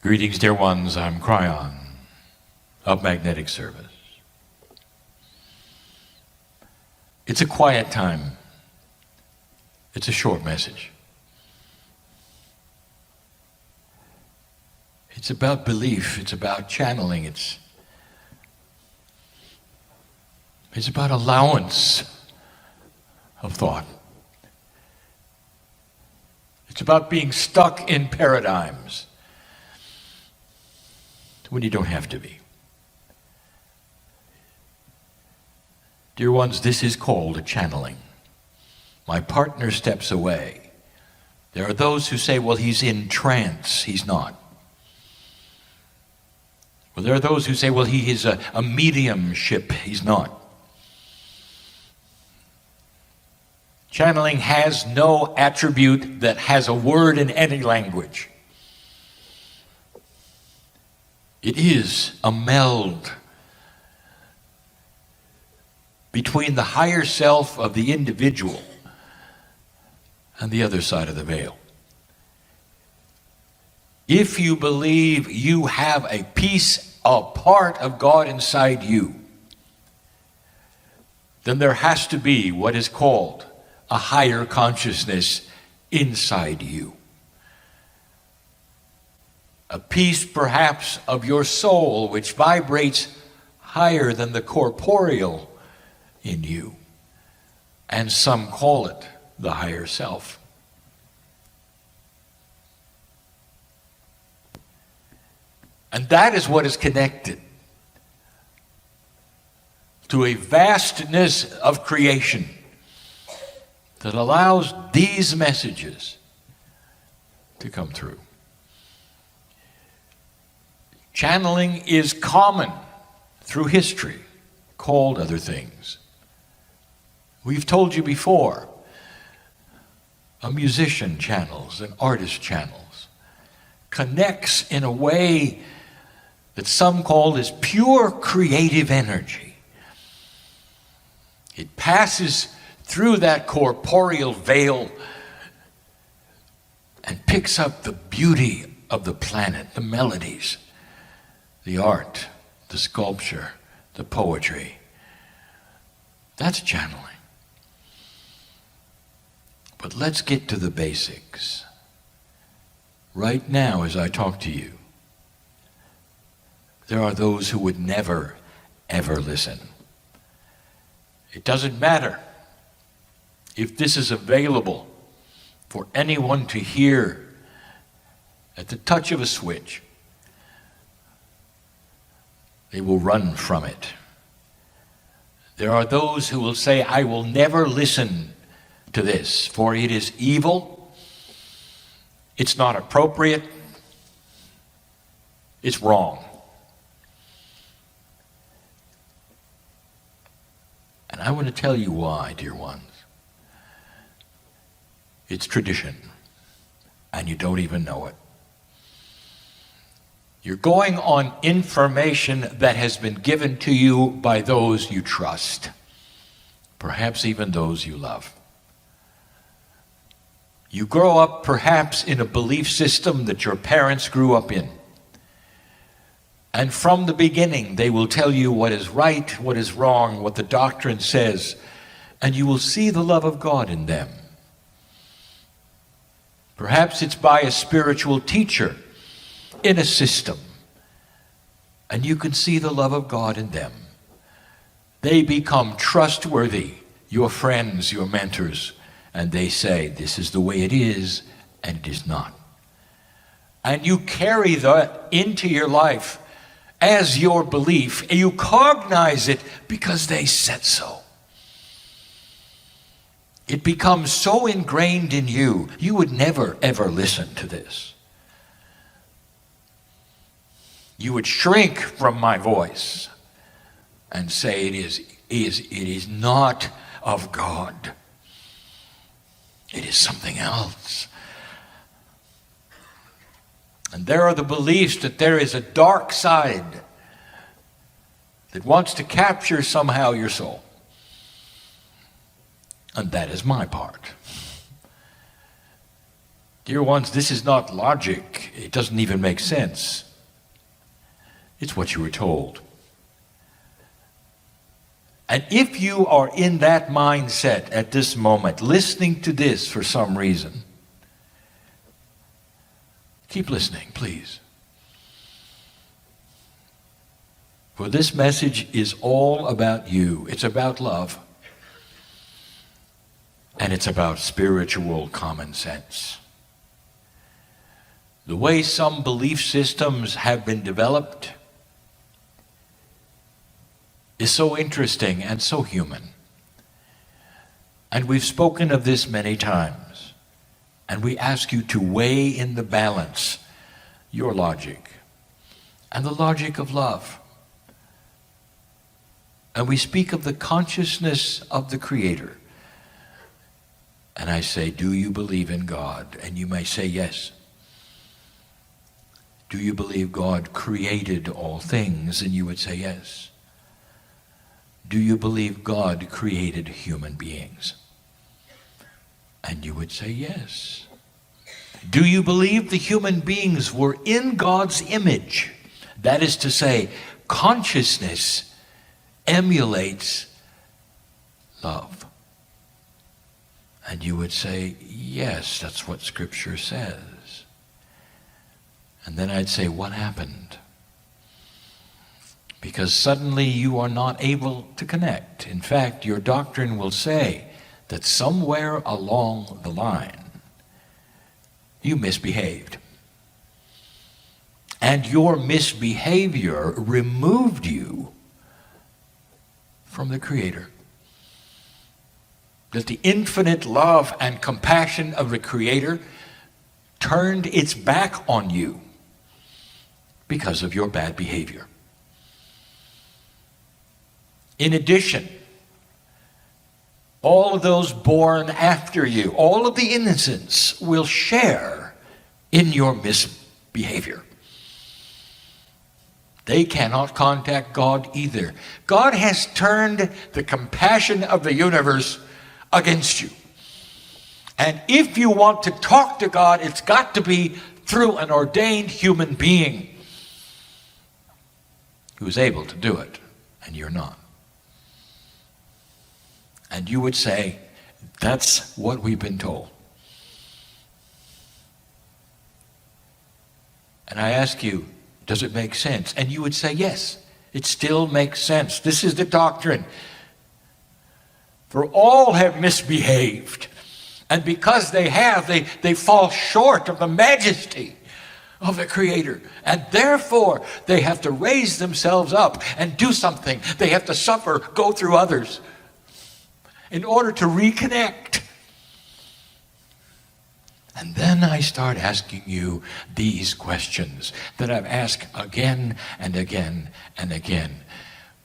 Greetings, dear ones. I'm Cryon of Magnetic Service. It's a quiet time. It's a short message. It's about belief. It's about channeling. It's about allowance of thought. It's about being stuck in paradigms when you don't have to be. Dear ones, this is called a channeling. My partner steps away. There are those who say, well, he's in trance. He's not. Well, there are those who say, well, he is a mediumship. He's not. Channeling has no attribute that has a word in any language. It is a meld between the higher self of the individual and the other side of the veil. If you believe you have a piece, a part of God inside you, then there has to be what is called a higher consciousness inside you. A piece perhaps of your soul which vibrates higher than the corporeal in you. And some call it the higher self. And that is what is connected to a vastness of creation that allows these messages to come through. Channeling is common through history, called other things. We've told you before, a musician channels, an artist channels, connects in a way that some call as pure creative energy. It passes through that corporeal veil and picks up the beauty of the planet, the melodies, the art, the sculpture, the poetry. That's channeling. But let's get to the basics. Right now, as I talk to you, there are those who would never, ever listen. It doesn't matter if this is available for anyone to hear at the touch of a switch. They will run from it. There are those who will say, I will never listen to this, for it is evil, it's not appropriate, it's wrong. And I want to tell you why, dear ones. It's tradition, and you don't even know it. You're going on information that has been given to you by those you trust, perhaps even those you love. You grow up perhaps in a belief system that your parents grew up in. And from the beginning, they will tell you what is right, what is wrong, what the doctrine says, and you will see the love of God in them. Perhaps it's by a spiritual teacher in a system, and you can see the love of God in them. They become trustworthy, your friends, your mentors, and they say, this is the way it is, and it is not. And you carry that into your life as your belief, and you cognize it because they said so. It becomes so ingrained in you, you would never, ever listen to this. You would shrink from my voice and say it is not of God. It is something else. And there are the beliefs that there is a dark side that wants to capture somehow your soul. And that is my part. Dear ones, this is not logic. It doesn't even make sense. It's what you were told. And if you are in that mindset at this moment, listening to this for some reason, keep listening, please. For this message is all about you. It's about love. And it's about spiritual common sense. The way some belief systems have been developed is so interesting and so human. And we've spoken of this many times. And we ask you to weigh in the balance your logic and the logic of love. And we speak of the consciousness of the Creator. And I say, do you believe in God? And you may say yes. Do you believe God created all things? And you would say yes. Do you believe God created human beings? And you would say yes. Do you believe the human beings were in God's image? That is to say, consciousness emulates love. And you would say, yes, that's what Scripture says. And then I'd say, what happened? Because suddenly you are not able to connect. In fact, your doctrine will say that somewhere along the line, you misbehaved. And your misbehavior removed you from the Creator. That the infinite love and compassion of the Creator turned its back on you because of your bad behavior. In addition, all of those born after you, all of the innocents will share in your misbehavior. They cannot contact God either. God has turned the compassion of the universe against you. And if you want to talk to God, it's got to be through an ordained human being who's able to do it, and you're not. And you would say, that's what we've been told. And I ask you, does it make sense? And you would say, yes, it still makes sense. This is the doctrine. For all have misbehaved. And because they have, they fall short of the majesty of the Creator. And therefore, they have to raise themselves up and do something. They have to suffer, go through others in order to reconnect. And then I start asking you these questions that I've asked again and again and again.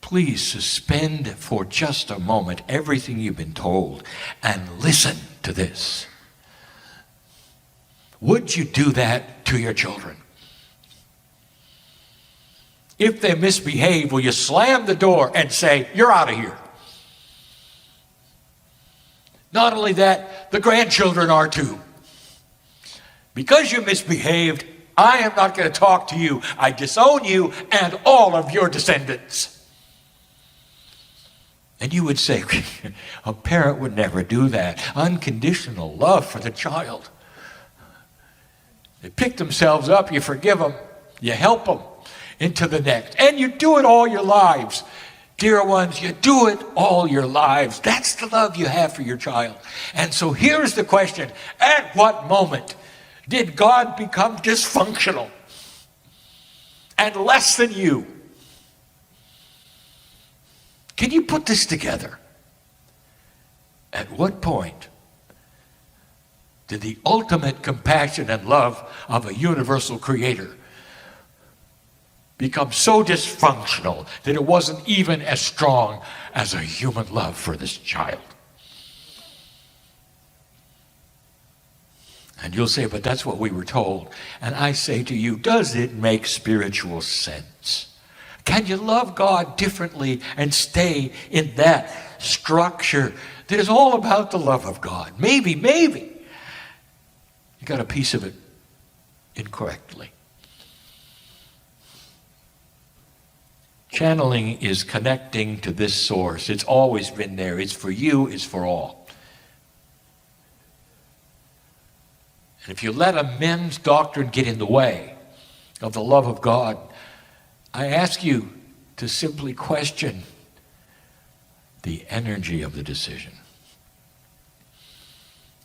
Please suspend for just a moment everything you've been told and listen to this. Would you do that to your children? If they misbehave, will you slam the door and say, you're out of here? Not only that, the grandchildren are too. Because you misbehaved, I am not going to talk to you. I disown you and all of your descendants. And you would say, a parent would never do that. Unconditional love for the child. They pick themselves up, you forgive them, you help them into the next. And you do it all your lives. Dear ones, you do it all your lives. That's the love you have for your child. And so here's the question. At what moment did God become dysfunctional and less than you? Can you put this together? At what point did the ultimate compassion and love of a universal Creator become so dysfunctional that it wasn't even as strong as a human love for this child? And you'll say, but that's what we were told. And I say to you, does it make spiritual sense? Can you love God differently and stay in that structure that is all about the love of God? Maybe. You got a piece of it incorrectly. Channeling is connecting to this source. It's always been there. It's for you, it's for all. And if you let a men's doctrine get in the way of the love of God, I ask you to simply question the energy of the decision.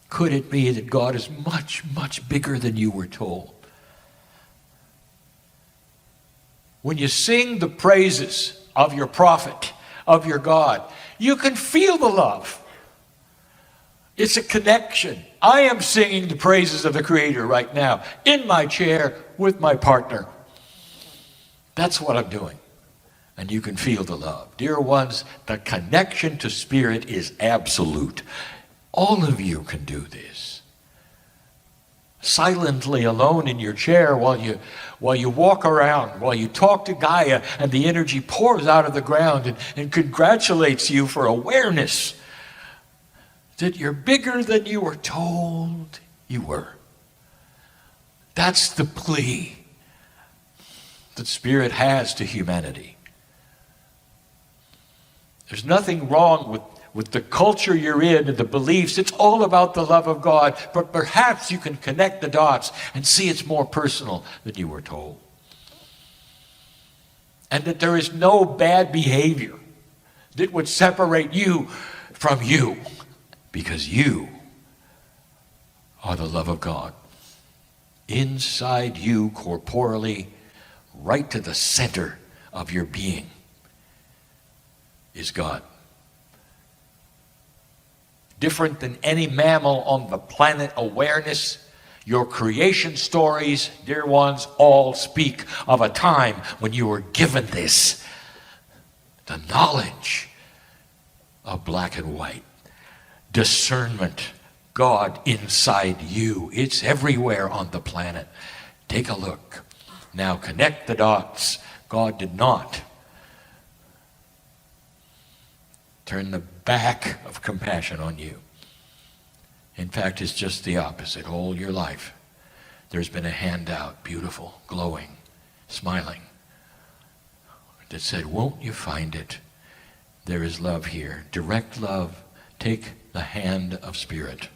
Could it be that God is much, much bigger than you were told? When you sing the praises of your prophet, of your God, you can feel the love. It's a connection. I am singing the praises of the Creator right now, in my chair with my partner. That's what I'm doing. And you can feel the love. Dear ones, the connection to Spirit is absolute. All of you can do this. Silently alone in your chair while you walk around, while you talk to Gaia, and the energy pours out of the ground and congratulates you for awareness that you're bigger than you were told you were. That's the plea that Spirit has to humanity. There's nothing wrong with the culture you're in and the beliefs. It's all about the love of God, but perhaps you can connect the dots and see it's more personal than you were told. And that there is no bad behavior that would separate you from you, because you are the love of God. Inside you, corporally, right to the center of your being, is God. Different than any mammal on the planet, awareness, your creation stories, dear ones, all speak of a time when you were given this, the knowledge of black and white, discernment, God inside you. It's everywhere on the planet. Take a look. Now connect the dots. God did not turn the back of compassion on you. In fact, it's just the opposite. All your life, there's been a hand out, beautiful, glowing, smiling, that said, won't you find it? There is love here. Direct love. Take the hand of Spirit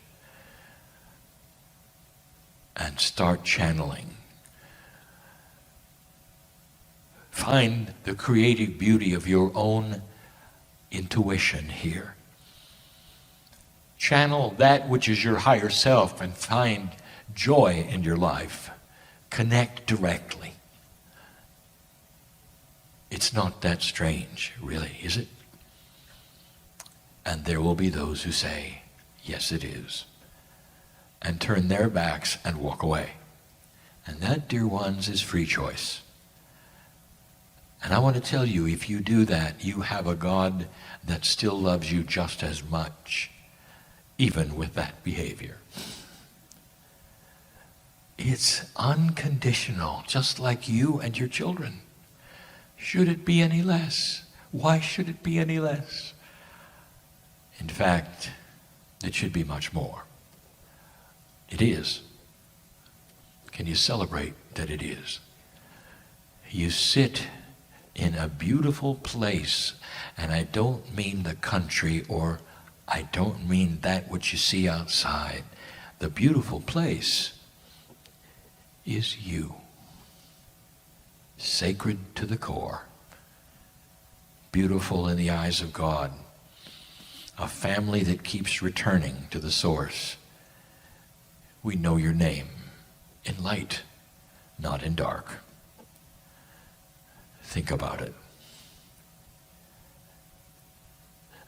and start channeling. Find the creative beauty of your own intuition here. Channel that which is your higher self and find joy in your life. Connect directly. It's not that strange, really, is it? And there will be those who say, yes, it is, and turn their backs and walk away. And that, dear ones, is free choice. And I want to tell you, if you do that, you have a God that still loves you just as much, even with that behavior. It's unconditional, just like you and your children. Should it be any less? Why should it be any less? In fact, it should be much more. It is. Can you celebrate that it is? You sit in a beautiful place, and I don't mean the country, or I don't mean that which you see outside. The beautiful place is you. Sacred to the core. Beautiful in the eyes of God. A family that keeps returning to the source. We know your name in light, not in dark. Think about it.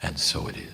And so it is.